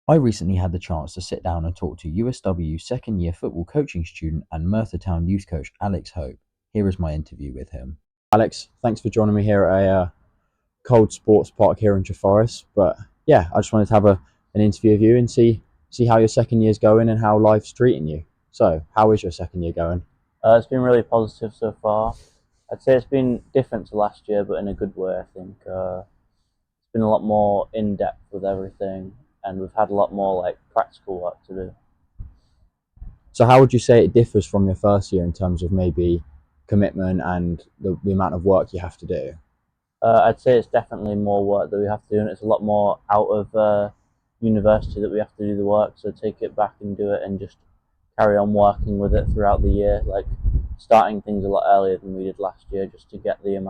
I recently had the chance to sit down and talk to USW second year football coaching student and Merthyr Town youth coach Alex Hope. Here is my interview with him. Alex, thanks for joining me here at a cold sports park here in Treforest. But yeah, I just wanted to have an interview with you and see how your second year's going and how life's treating you. So, how is your second year going? It's been really positive so far. I'd say it's been different to last year, but in a good way, I think. It's been a lot more in depth with everything, and we've had a lot more like practical work to do. So, how would you say it differs from your first year in terms of maybe commitment and the amount of work you have to do? I'd say it's definitely more work that we have to do, and it's a lot more out of university that we have to do the work. So take it back and do it, and just carry on working with it throughout the year, like starting things a lot earlier than we did last year, just to get the um,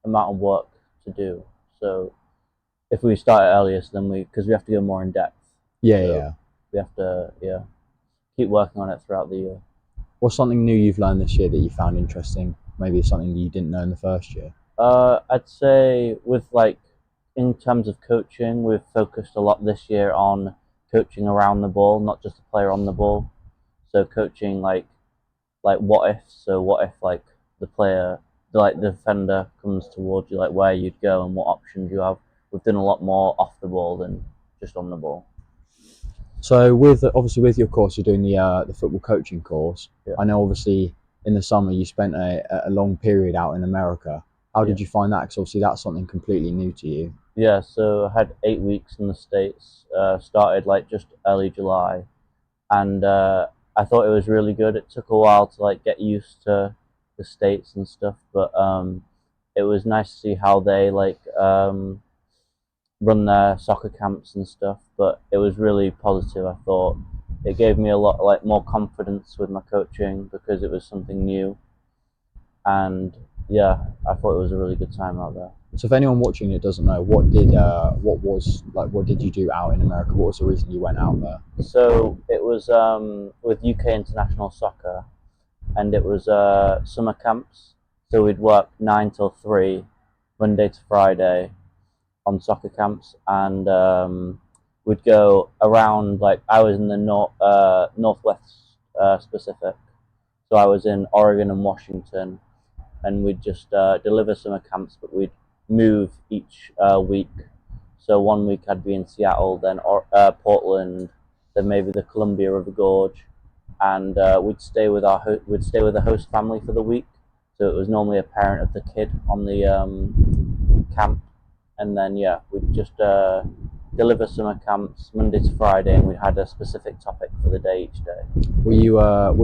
amount of work to do. So if we start it earlier, so then because we have to go more in depth, Yeah, so yeah. we have to keep working on it throughout the year. What's something new you've learned this year that you found interesting? Maybe something you didn't know in the first year. I'd say with like in terms of coaching, we've focused a lot this year on coaching around the ball, not just the player on the ball. So coaching like what if? So what if like the player, like the defender comes towards you, like where you'd go and what options you have. We've done a lot more off the ball than just on the ball. So with obviously with your course, you're doing the football coaching course. Yeah, I know obviously in the summer you spent a long period out in America. How yeah. did you find that? Because obviously that's something completely new to you. Yeah, so I had 8 weeks in the States. Started like just early July, and I thought it was really good. It took a while to like get used to the States and stuff, but it was nice to see how they run their soccer camps and stuff. But it was really positive. I thought it gave me a lot like more confidence with my coaching because it was something new, and yeah, I thought it was a really good time out there. So if anyone watching it doesn't know, what did you do out in America? What was the reason you went out there? So it was with UK International Soccer, and it was summer camps. So we'd work 9 till 3, Monday to Friday, on soccer camps, and we'd go around. Like I was in the northwest Pacific, so I was in Oregon and Washington, and we'd just deliver summer camps, but we'd move each week. So one week I'd be in Seattle, then Portland, then maybe the Columbia River Gorge, and we'd stay with the host family for the week. So it was normally a parent of the kid on the camp, and then yeah, we'd just deliver summer camps Monday to Friday, and we had a specific topic for the day each day. Were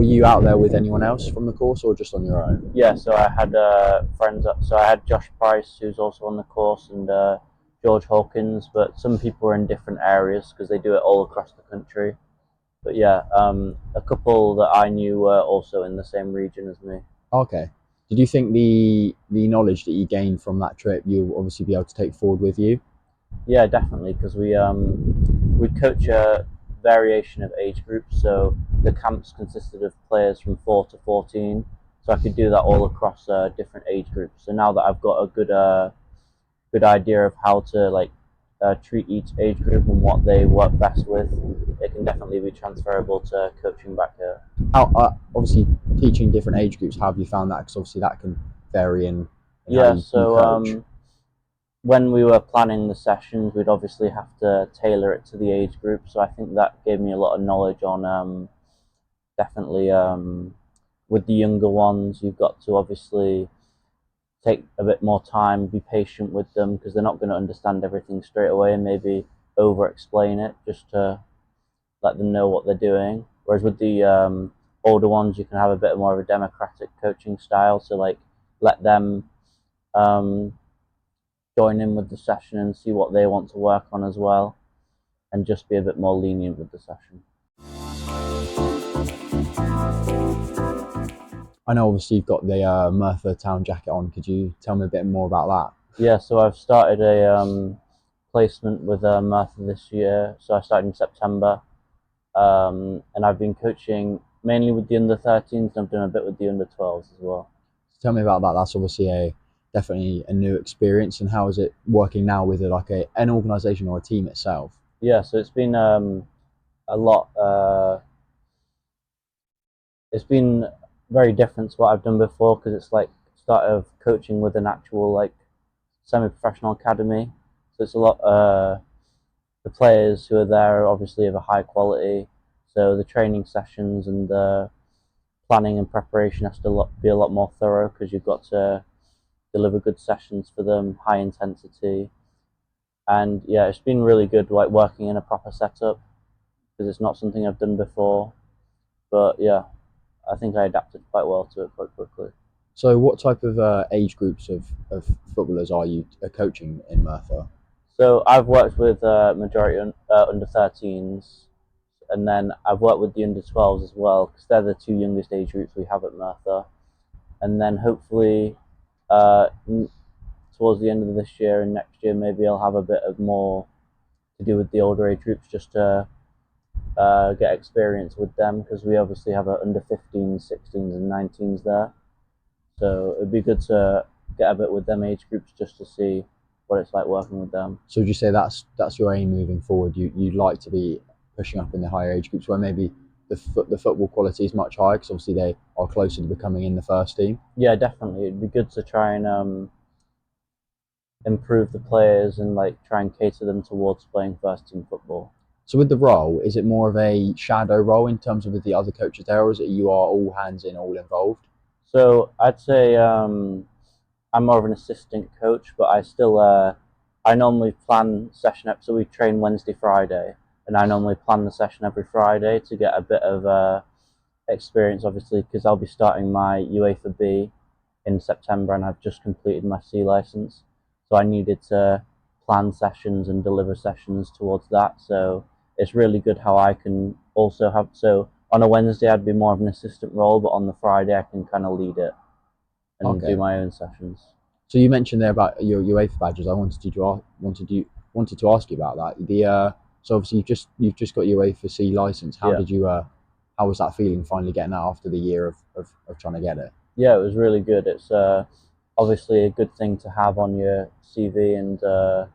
you out there with anyone else from the course or just on your own? Yeah, so I had friends. So I had Josh Price, who's also on the course, and George Hawkins. But some people are in different areas because they do it all across the country. But yeah, a couple that I knew were also in the same region as me. Okay. Did you think the knowledge that you gained from that trip you'll obviously be able to take forward with you? Yeah, definitely, because we coach a variation of age groups. So the camps consisted of players from 4 to 14. So I could do that all across different age groups. So now that I've got a good idea of how to treat each age group and what they work best with, it can definitely be transferable to coaching back here. How obviously teaching different age groups, how have you found that? Because obviously that can vary in how Yeah, you so coach. when we were planning the sessions, we'd obviously have to tailor it to the age group. So I think that gave me a lot of knowledge on definitely with the younger ones, you've got to obviously take a bit more time, be patient with them because they're not going to understand everything straight away, and maybe over explain it just to let them know what they're doing. Whereas with the older ones, you can have a bit more of a democratic coaching style. So like let them um, join in with the session and see what they want to work on as well, and just be a bit more lenient with the session. I know obviously you've got the Merthyr Town jacket on. Could you tell me a bit more about that? Yeah, so I've started a placement with Merthyr this year. So I started in September, and I've been coaching mainly with the under 13s, and I've done a bit with the under 12s as well. Tell me about that. That's obviously a definitely a new experience. And how is it working now with an organisation or a team itself? Yeah, so it's been a lot. It's been very different to what I've done before because it's like start of coaching with an actual like semi-professional academy. So it's a lot. The players who are there are obviously of a high quality. So the training sessions and the planning and preparation has to be a lot more thorough because you've got to deliver good sessions for them, high intensity. And yeah, it's been really good like working in a proper setup because it's not something I've done before. But yeah, I think I adapted quite well to it quite quickly. So, what type of age groups of footballers are you coaching in Merthyr? So I've worked with majority under 13s, and then I've worked with the under 12s as well because they're the two youngest age groups we have at Merthyr. And then hopefully, uh, towards the end of this year and next year, maybe I'll have a bit of more to do with the older age groups just to get experience with them because we obviously have a under 15s, 16s, and 19s there. So it'd be good to get a bit with them age groups just to see what it's like working with them. So, would you say that's your aim moving forward? You'd like to be pushing up in the higher age groups where maybe the football quality is much higher because obviously they are closer to becoming in the first team. Yeah, definitely. It'd be good to try and improve the players and like try and cater them towards playing first team football. So, with the role, is it more of a shadow role in terms of with the other coaches there, or is it you are all hands in, all involved? So I'd say I'm more of an assistant coach, but I normally plan session up. So we train Wednesday, Friday, and I normally plan the session every Friday to get a bit of experience, obviously, because I'll be starting my UEFA B in September, and I've just completed my C license, so I needed to plan sessions and deliver sessions towards that. So it's really good how I can also have. So on a Wednesday, I'd be more of an assistant role, but on the Friday, I can kind of lead it and do Okay. my own sessions. So you mentioned there about your UEFA badges. I wanted to ask you about that. So obviously you've just got your UEFA C license. Yeah. How was that feeling finally getting that after the year of trying to get it? Yeah, it was really good. It's obviously a good thing to have on your CV and to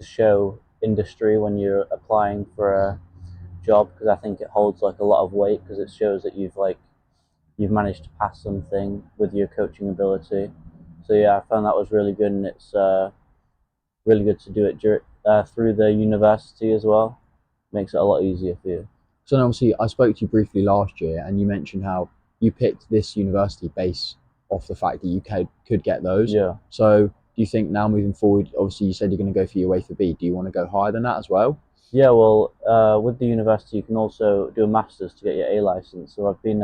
show industry when you're applying for a job because I think it holds like a lot of weight because it shows that you've managed to pass something with your coaching ability. So yeah, I found that was really good, and it's really good to do it through the university as well. Makes it a lot easier for you. So then obviously I spoke to you briefly last year, and you mentioned how you picked this university based off the fact that you could get those. Yeah. So do you think now moving forward, obviously you said you're going to go for your UEFA B. Do you want to go higher than that as well? Yeah, well, with the university, you can also do a master's to get your A license. So I've been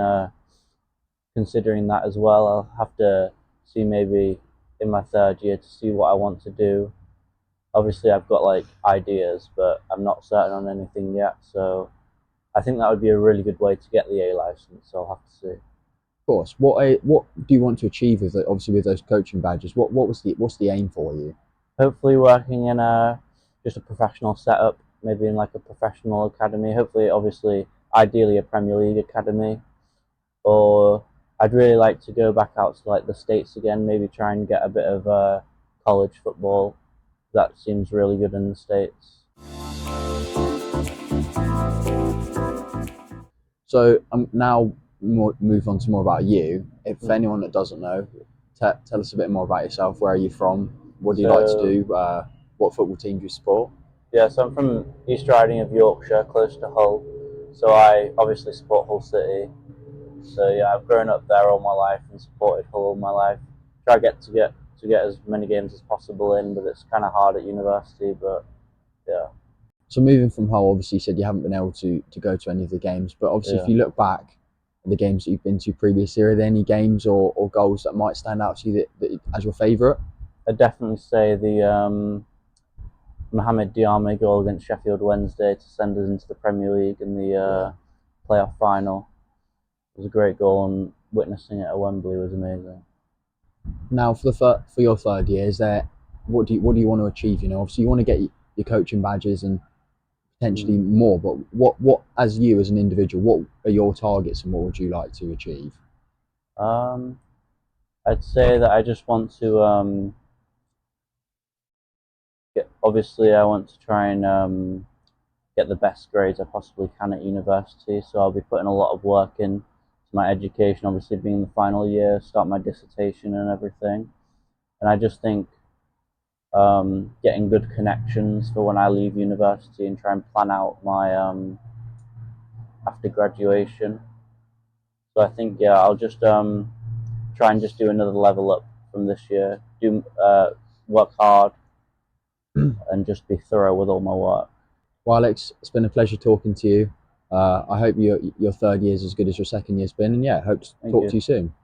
considering that as well. I'll have to see maybe in my third year to see what I want to do. Obviously, I've got like ideas, but I'm not certain on anything yet. So I think that would be a really good way to get the A license. So I'll have to see. Of course. What do you want to achieve with obviously with those coaching badges? What's the aim for you? Hopefully, working in a just a professional setup, maybe in like a professional academy. Hopefully, obviously, ideally a Premier League academy, or I'd really like to go back out to like the States again, maybe try and get a bit of college football. That seems really good in the States. So now move on to more about you. If Mm. anyone that doesn't know, tell us a bit more about yourself. Where are you from? What do you like to So do? What football team do you support? yeah, so I'm from East Riding of Yorkshire, close to Hull. So I obviously support Hull City. So yeah, I've grown up there all my life and supported Hull all my life. Try to get as many games as possible in, but it's kind of hard at university. But yeah, So moving from Hull, obviously you said you haven't been able to go to any of the games, but obviously if yeah, you look back at the games that you've been to previously, are there any games or goals that might stand out to you that as your favourite? I'd definitely say the Mohamed Diame goal against Sheffield Wednesday to send us into the Premier League in the Yeah. playoff final. It was a great goal, and witnessing it at Wembley was amazing. Now for your third year, is there what do you want to achieve? You know, obviously you want to get your coaching badges and potentially Mm. more, but what as you as an individual, what are your targets and what would you like to achieve? Um, I'd say that I just want to Obviously, I want to try and get the best grades I possibly can at university. So I'll be putting a lot of work in to my education. Obviously, being the final year, start my dissertation and everything. And I just think getting good connections for when I leave university and try and plan out my after graduation. So I think yeah, I'll just try and just do another level up from this year. Do work hard and just be thorough with all my work. Well, Alex, it's been a pleasure talking to you. I hope your third year is as good as your second year's been, and yeah, hope to Thank talk you. to you soon.